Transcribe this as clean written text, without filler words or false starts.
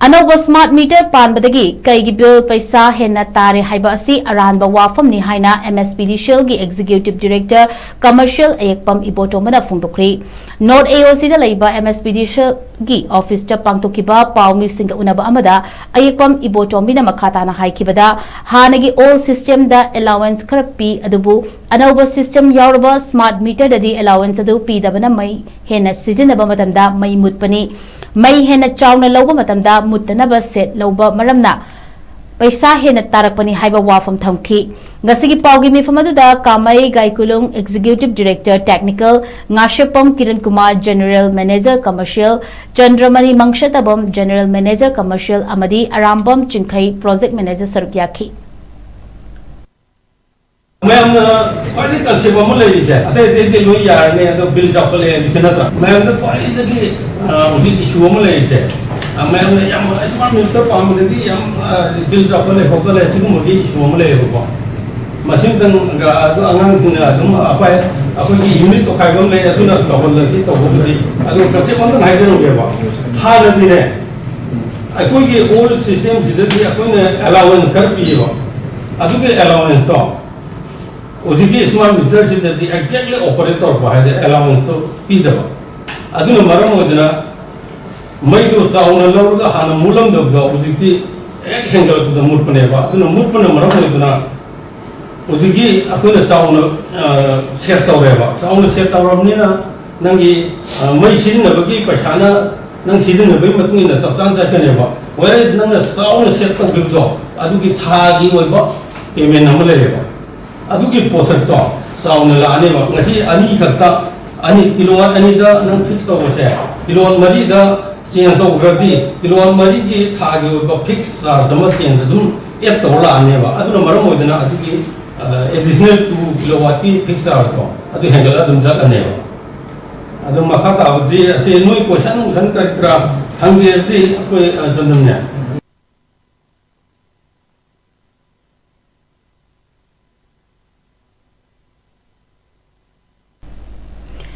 Anouba smart meter Panbadagi Keigi bill Peisa Henna Tare Haiba Ashi Aranba Wapham ni Haina Mspdcl gi Executive Director Commercial AYEKPAM IBOTOMBA PHONGDOKKHRE North AOC da laiba Mspdcl gi office ta pangtokiba paumi singa unaba amada AYEKPAM IBOTOMBA na makata na haikibada hanagi all system da allowance karapi adubu Anouba system yauraba smart meter dadi allowance adu pi dabana mai henna sizinaba matamda mai mutpani May henna chawna lauba matamda muttanaba set lauba maramna Peisa Henna Tare Haiba Wapham thamki ngasigi pawgi mifamaduda kamai gaikulung Executive Director Technical Ngashapam Kiran Kumar General Manager Commercial Chandramani Mangshatabam General Manager Commercial amadi Arambam Chinkai Project Manager Sarukyaki ma'am party concept में ले लीजिए अतः देते लोग यार ने तो bill जापल है जिसने तो मैम तो पार्टी जगह उसी इशू में ले लीजिए मैम ने यम स्मार्ट मीटर पाम देती यम बिल जापल है होकर ऐसे को मुझे इशू में ले होगा मशीन तंग तो अंगांग कुन्या तुम आप ये यूनिट तो खाएगा ले या तो ना तो बोल रही तो बोल रही अगर कंसेप्ट में तो नहीं करोगे बा हाँ नहीं है अकोई ये ओल्ड सिस्टम सीधे भी अकोई ने अलाउंस कर पिए बा अदु के अलाउंस तो उजिकी स्मार्ट मीटर से दी एक्जेक्टली ऑपरेटर बाहर अलाउंस तो पीदबा अदुन मरम होदना मई दो साउना लौरगा हान मूलम दबगा उजिकी एक हेंगल तो मुटपनेबा अदुन मुटपने मरम होदना उजिकी अकोने साउना सेट तौरेबा साउना सेट तौरबनिना नंगी मई सिनबगी पैसाना नंग सिनबगी मतुंगिना सबचान जाकनेबा वेरे नंग साउना सेट तौबिदो अदुकी थागी ओइबा पेमेंट नम लेबा अदुकी पोसट तो साउना लाने वा ngasi ani khakta ani kilowatt ani da nang fix to se kilowatt mari da change to gradi kilowatt mari ki thagi ba fix charge ma change dum et to la ane wa aduna maram modana aduki additional 2 kilowatt ki fix charge to adu handle adum jat ane wa adu makha ta abdi se noi question san kar hange ti koi jandam ne